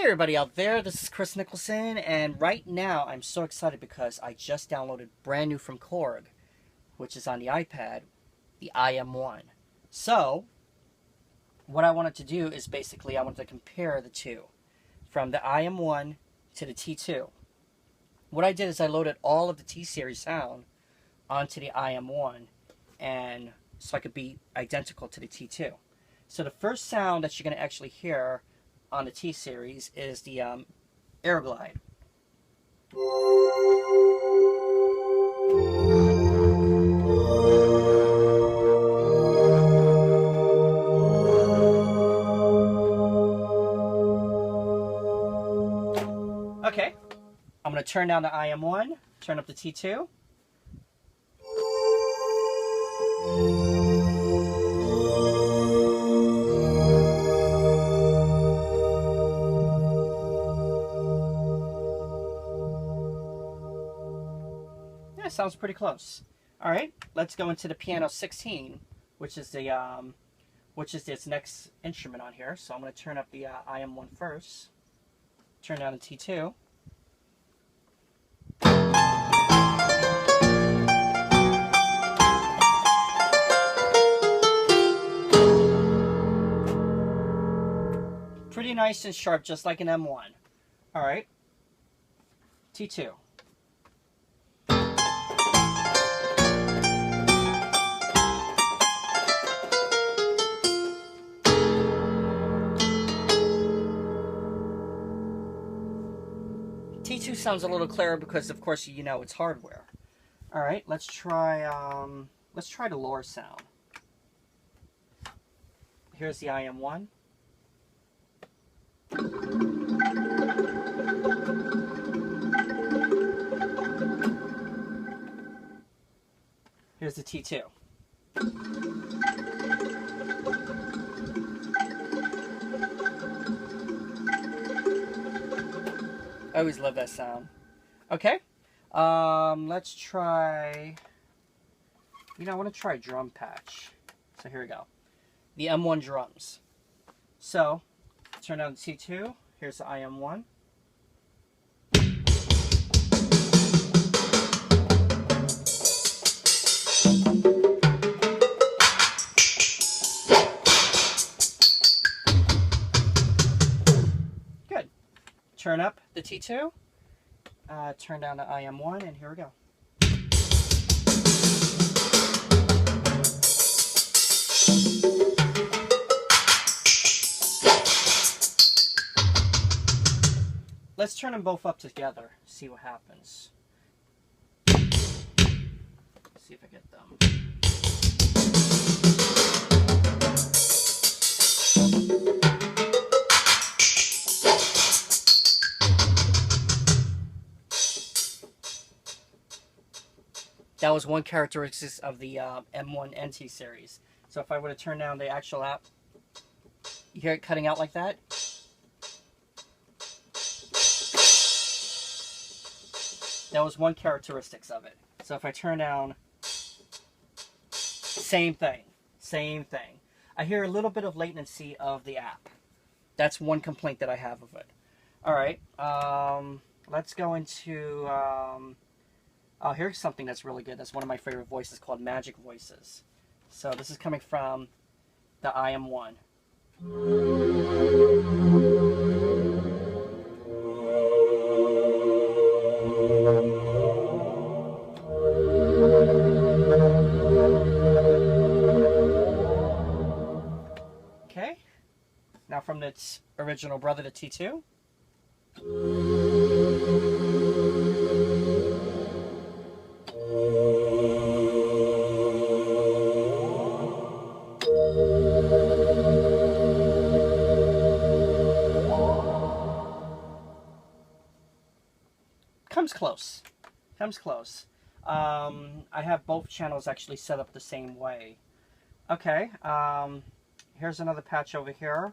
Hey everybody out there, this is Kris Nicholson, and right now I'm so excited because I just downloaded brand new from Korg, which is on the iPad, the iM1. So, what I wanted to do is basically I wanted to compare the two, from the iM1 to the T2. What I did is I loaded all of the T-Series sound onto the iM1, and so I could be identical to the T2. So the first sound that you're going to actually hear on the T-Series is the Air Glide. Okay, I'm going to turn down the iM1, turn up the T2. Yeah, sounds pretty close. All right, let's go into the piano 16, which is its next instrument on here. So I'm going to turn up the iM1 first. Turn down the T2. Pretty nice and sharp, just like an M1. All right, T2. T2 sounds a little clearer because, of course, you know it's hardware. All right, let's try the lower sound. Here's the iM1. Here's the T2. I always love that sound. Okay, let's try, I want to try drum patch. So here we go. The M1 drums. So, turn down the T2. Here's the iM1. Good. Turn up the T2. Turn down the iM1, and here we go. Let's turn them both up together, see what happens. Let's see if I get them. That was one characteristic of the M1 NT series. So if I were to turn down the actual app, you hear it cutting out like that? That was one characteristic of it. So if I turn down, same thing. I hear a little bit of latency of the app. That's one complaint that I have of it. All right, let's go into, oh, here's something that's really good. That's one of my favorite voices called Magic Voices. So this is coming from the iM1. Okay, now from its original brother, the T2. Comes close. I have both channels actually set up the same way. Okay, here's another patch over here,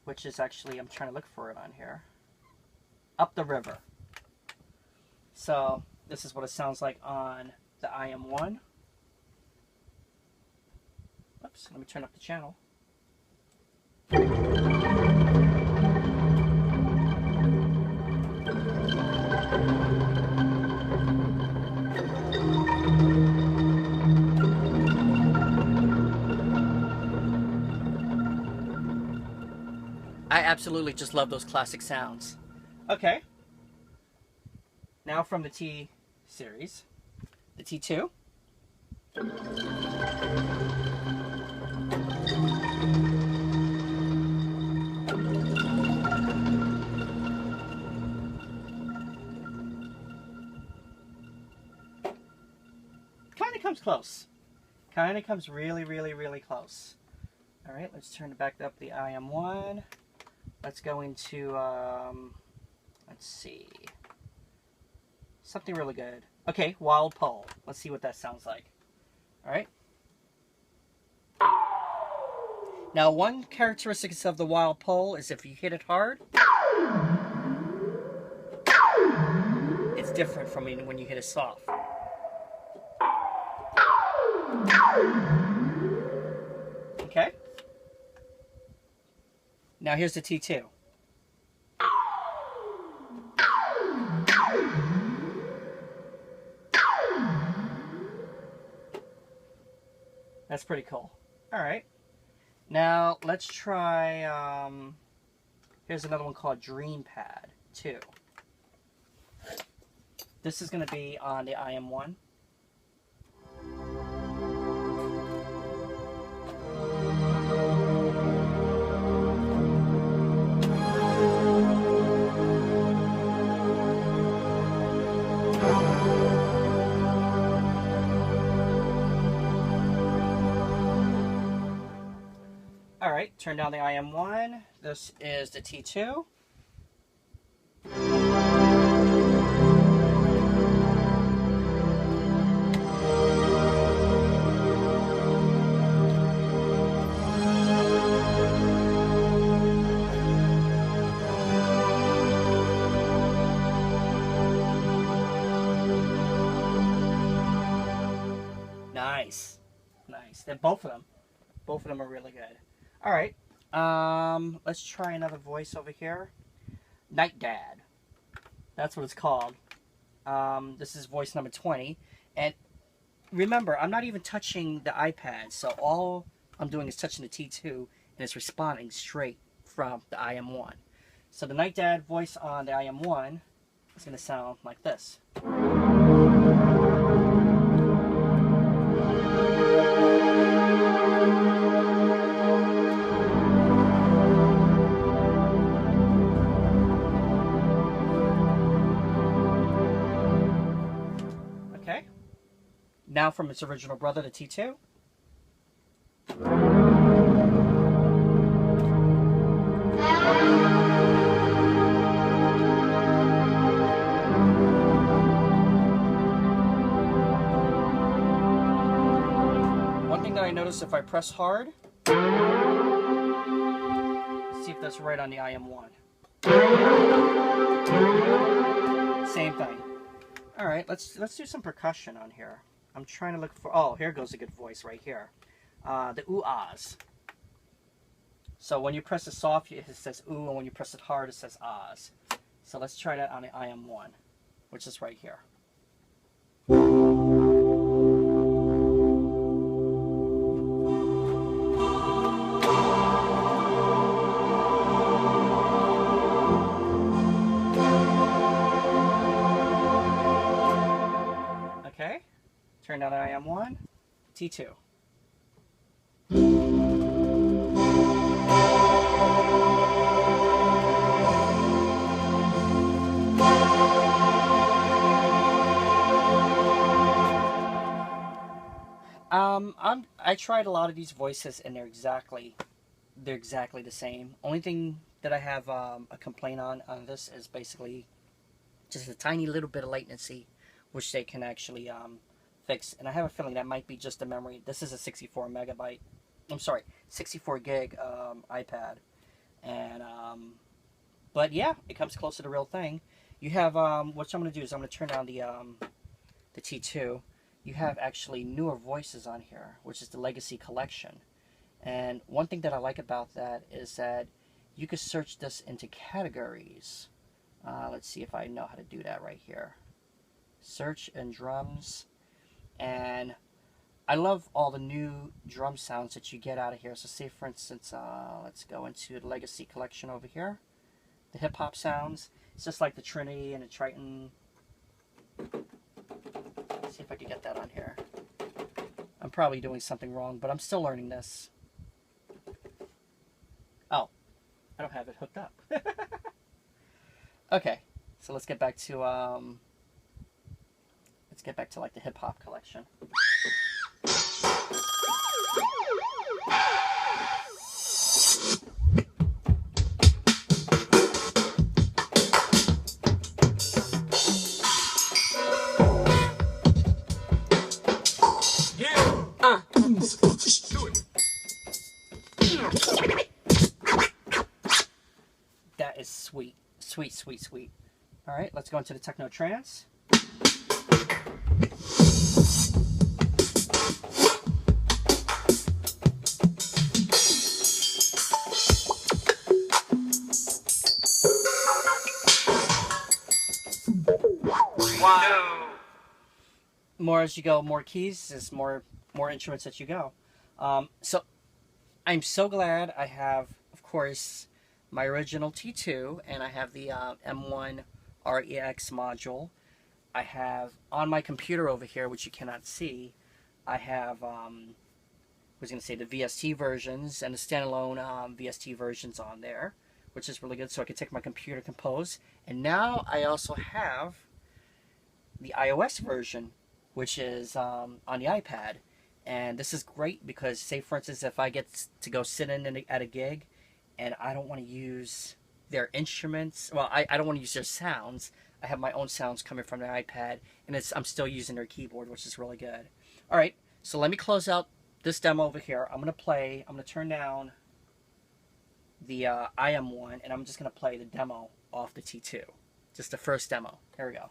which is actually, I'm trying to look for it on here. Up the River. So, this is what it sounds like on the iM1. Oops, let me turn up the channel. I absolutely just love those classic sounds. Okay. Now from the T series, the T2. Kind of comes close. Kind of comes really, really, really close. All right, let's turn it back up the iM1. Let's go into, let's see, something really good. Okay, Wild Pole. Let's see what that sounds like. All right. Now, one characteristic of the Wild Pole is if you hit it hard, it's different from when you hit it soft. Okay. Now here's the T2. That's pretty cool. All right. Now let's try, here's another one called Dreampad 2. This is going to be on the iM1. All right, turn down the iM1. This is the T2. Nice. Nice. They're both of them are really good. All right, let's try another voice over here. Night Dad. That's what it's called. This is voice number 20. And remember, I'm not even touching the iPad, so all I'm doing is touching the T2, and it's responding straight from the iM1. So the Night Dad voice on the iM1 is going to sound like this. Now from its original brother, the T2. One thing that I noticed, if I press hard, let's see if that's right on the iM1. Same thing. All right, let's do some percussion on here. I'm trying to look for, oh, here goes a good voice right here. The ooh-ahs. So when you press it soft, it says ooh, and when you press it hard, it says ahs. So let's try that on the iM1, which is right here. Okay. Turn down the iM1, T2. I tried a lot of these voices, and they're exactly the same. Only thing that I have a complaint on this is basically just a tiny little bit of latency, which they can actually fix. And I have a feeling that might be just the memory. This is a 64 gig iPad, and but yeah, it comes close to the real thing. You have what I'm going to do is I'm going to turn down the T2. You have actually newer voices on here, which is the Legacy Collection. And one thing that I like about that is that you could search this into categories. Let's see if I know how to do that right here. Search and drums. And I love all the new drum sounds that you get out of here. So say for instance, let's go into the Legacy collection over here. The hip hop sounds. It's just like the Trinity and the Triton. Let's see if I can get that on here. I'm probably doing something wrong, but I'm still learning this. Oh, I don't have it hooked up. Okay, so let's get back to like the hip hop collection. That is sweet. Sweet, sweet, sweet. Alright, let's go into the techno trance. Wow. More as you go, more keys, there's more instruments that you go. So I'm so glad I have, of course, my original T2, and I have the M1 REX module. I have on my computer over here, which you cannot see, I have I was going to say the VST versions and the standalone VST versions on there, which is really good, so I can take my computer, compose. And now I also have the iOS version, which is on the iPad. And this is great because, say for instance, if I get to go sit in at a gig and I don't want to use their instruments, well, I don't want to use their sounds, I have my own sounds coming from the iPad, and I'm still using their keyboard, which is really good. Alright, so let me close out this demo over here. I'm going to turn down the iM1, and I'm just going to play the demo off the T2. Just the first demo. Here we go.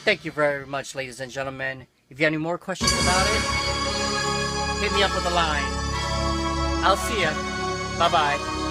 Thank you very much, ladies and gentlemen. If you have any more questions about it, hit me up with a line. I'll see ya. Bye-bye.